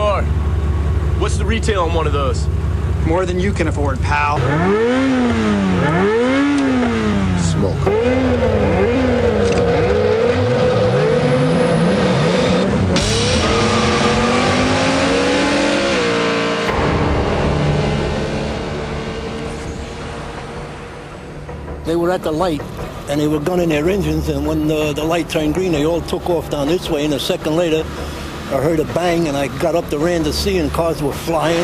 car. What's the retail on one of those? More than you can afford, pal. Smoke. They were at the light, and they were gunning their engines, and when the light turned green, they all took off down this way, and a second later, I heard a bang, and I got up the ran to see, and cars were flying.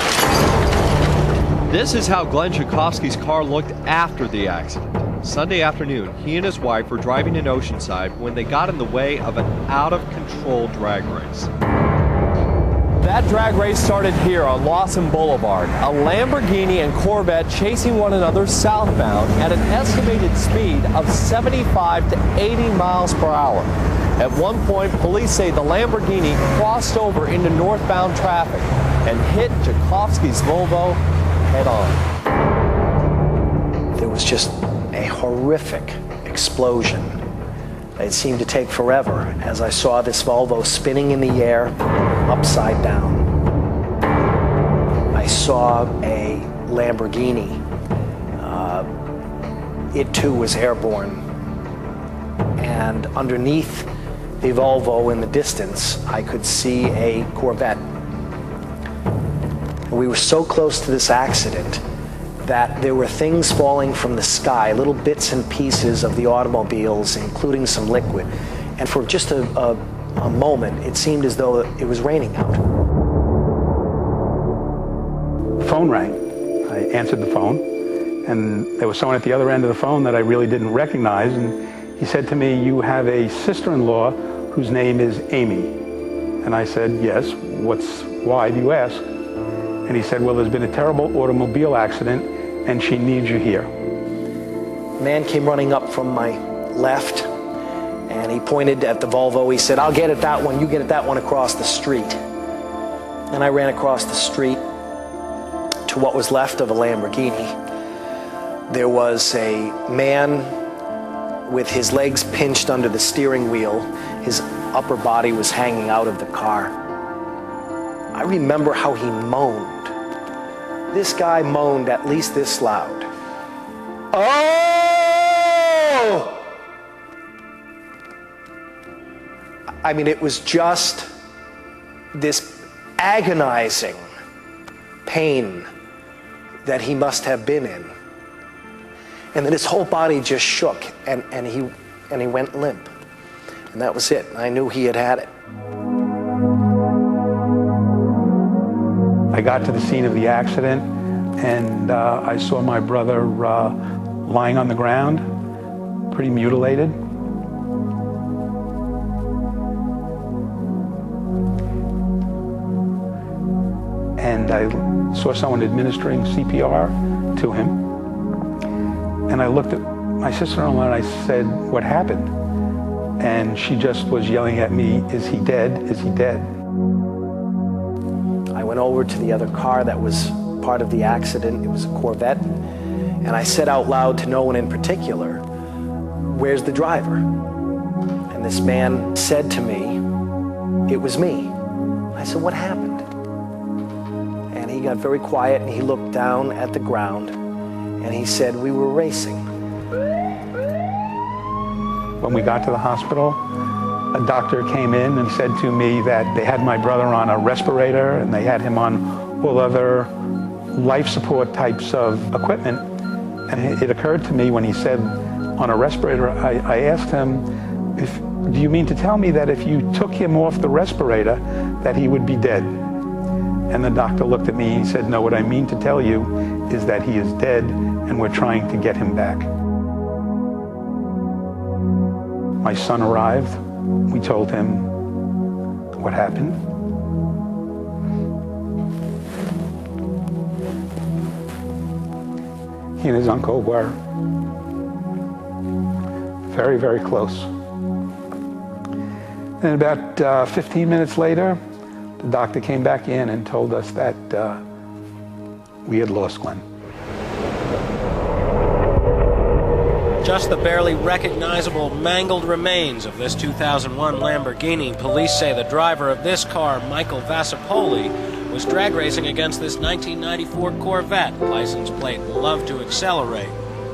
This is how Glenn Tchaikovsky's car looked after the accident. Sunday afternoon, he and his wife were driving in Oceanside when they got in the way of an out-of-control drag race. That drag race started here on Lawson Boulevard, a Lamborghini and Corvette chasing one another southbound at an estimated speed of 75 to 80 miles per hour. At one point, police say the Lamborghini crossed over into northbound traffic and hit Tchaikovsky's Volvo head-on. There was just a horrific explosion. It seemed to take forever as I saw this Volvo spinning in the air, upside down. I saw a Lamborghini. It too was airborne. And underneath the Volvo in the distance, I could see a Corvette. And we were so close to this accident that there were things falling from the sky, little bits and pieces of the automobiles, including some liquid. And for just a moment, it seemed as though it was raining out. The phone rang. I answered the phone, and there was someone at the other end of the phone that I really didn't recognize, and he said to me, "You have a sister-in-law whose name is Amy." And I said, "Yes, why do you ask?" And he said, "Well, there's been a terrible automobile accident, and she needs you here." A man came running up from my left, and he pointed at the Volvo. He said, "I'll get at that one, you get at that one across the street." And I ran across the street to what was left of a Lamborghini. There was a man with his legs pinched under the steering wheel. His upper body was hanging out of the car. I remember how he moaned. This guy moaned at least this loud. Oh! I mean, it was just this agonizing pain that he must have been in. And then his whole body just shook, and he went limp. And that was it. I knew he had it. I got to the scene of the accident, and I saw my brother lying on the ground, pretty mutilated. And I saw someone administering CPR to him. And I looked at my sister-in-law and I said, "What happened?" And she just was yelling at me, "Is he dead? Is he dead?" I went over to the other car that was part of the accident. It was a Corvette. And I said out loud to no one in particular, "Where's the driver?" And this man said to me, "It was me." I said, "What happened?" And he got very quiet and he looked down at the ground and he said, "We were racing." When we got to the hospital, a doctor came in and said to me that they had my brother on a respirator and they had him on all other life support types of equipment. And it occurred to me when he said on a respirator, I asked him, "Do you mean to tell me that if you took him off the respirator, that he would be dead?" And the doctor looked at me and he said, "No, what I mean to tell you is that he is dead and we're trying to get him back." My son arrived. We told him what happened. He and his uncle were very, very close. And about 15 minutes later, the doctor came back in and told us that we had lost Glenn. Just the barely recognizable mangled remains of this 2001 Lamborghini. Police say the driver of this car, Michael Vasapoli, was drag racing against this 1994 Corvette, license plate Love to Accelerate,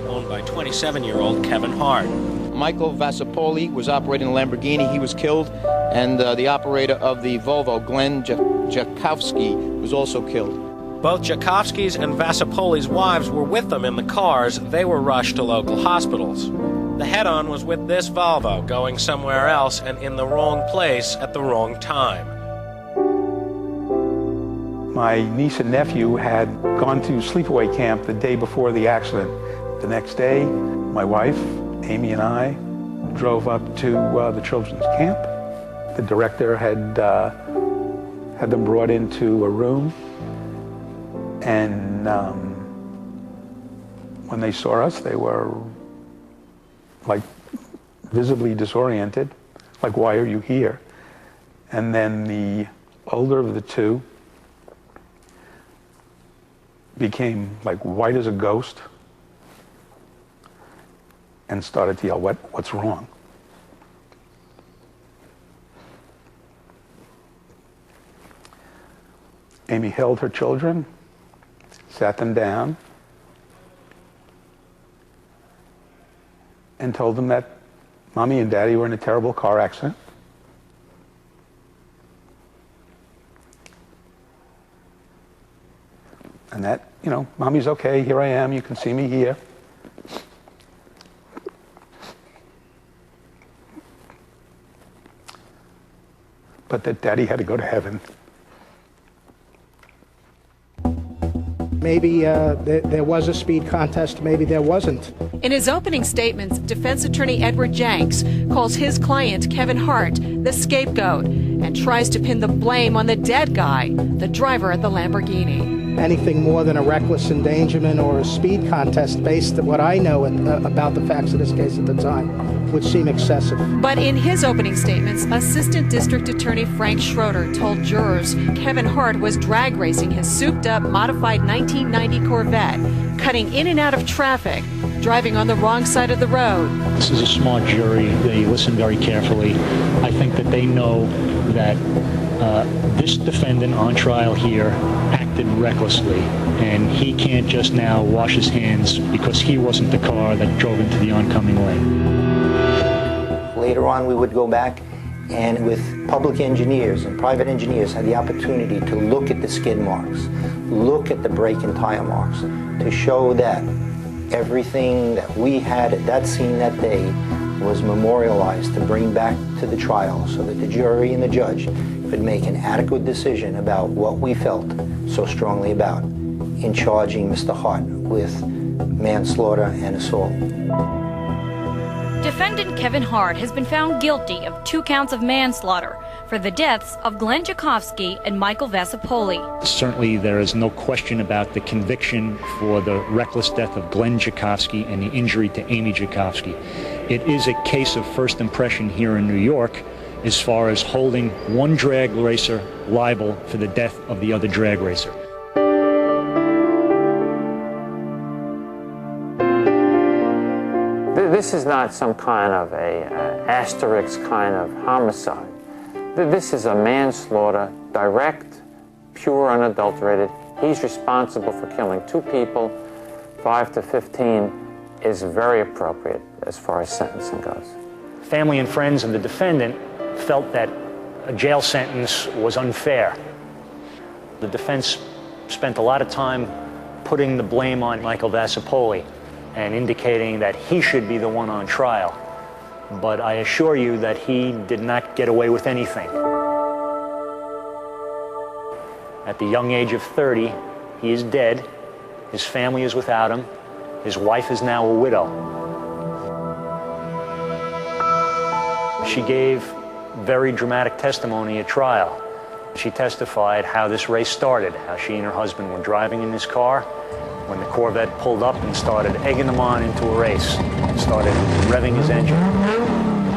owned by 27-year-old Kevin Hart. Michael Vasapoli was operating a Lamborghini. He was killed, and the operator of the Volvo, Glenn Jakowski, was also killed. Both Jakowski's and Vasapoli's wives were with them in the cars. They were rushed to local hospitals. The head-on was with this Volvo, going somewhere else and in the wrong place at the wrong time. My niece and nephew had gone to sleepaway camp the day before the accident. The next day, my wife, Amy, and I drove up to the children's camp. The director had them brought into a room, and when they saw us, they were like visibly disoriented, like, why are you here? And then the older of the two became like white as a ghost and started to yell, what's wrong? Amy held her children, sat them down, and told them that Mommy and Daddy were in a terrible car accident. And that, you know, Mommy's okay, here I am, you can see me here. But that Daddy had to go to heaven. Maybe there was a speed contest, maybe there wasn't. In his opening statements, defense attorney Edward Jenks calls his client, Kevin Hart, the scapegoat and tries to pin the blame on the dead guy, the driver of the Lamborghini. Anything more than a reckless endangerment or a speed contest, based on what I know about the facts of this case at the time, would seem excessive. But in his opening statements, Assistant District Attorney Frank Schroeder told jurors Kevin Hart was drag racing his souped-up, modified 1990 Corvette, cutting in and out of traffic, driving on the wrong side of the road. This is a smart jury. They listen very carefully. I think that they know that this defendant on trial here acted recklessly, and he can't just now wash his hands because he wasn't the car that drove into the oncoming lane. Later on, we would go back and with public engineers and private engineers had the opportunity to look at the skid marks, look at the brake and tire marks, to show that everything that we had at that scene that day was memorialized to bring back to the trial so that the jury and the judge could make an adequate decision about what we felt so strongly about in charging Mr. Hart with manslaughter and assault. Defendant Kevin Hart has been found guilty of 2 counts of manslaughter for the deaths of Glenn Jakowski and Michael Vasapoli. Certainly there is no question about the conviction for the reckless death of Glenn Jakowski and the injury to Amy Jakowski. It is a case of first impression here in New York as far as holding one drag racer liable for the death of the other drag racer. This is not some kind of a asterisk kind of homicide. This is a manslaughter, direct, pure, unadulterated. He's responsible for killing 2 people. 5 to 15 is very appropriate as far as sentencing goes. Family and friends of the defendant felt that a jail sentence was unfair. The defense spent a lot of time putting the blame on Michael Vasapoli and indicating that he should be the one on trial. But I assure you that he did not get away with anything. At the young age of 30, he is dead. His family is without him. His wife is now a widow. She gave very dramatic testimony at trial. She testified how this race started, how she and her husband were driving in this car when the Corvette pulled up and started egging them on into a race, started revving his engine.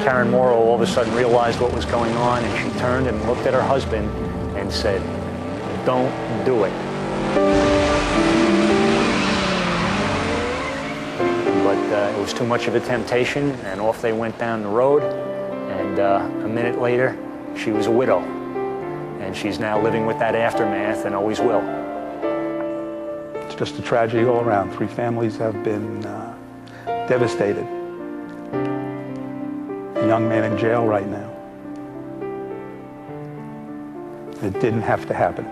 Karen Morrow all of a sudden realized what was going on, and she turned and looked at her husband and said, "Don't do it." But it was too much of a temptation, and off they went down the road. And a minute later, she was a widow. And she's now living with that aftermath and always will. It's just a tragedy all around. 3 families have been devastated. A young man in jail right now. It didn't have to happen.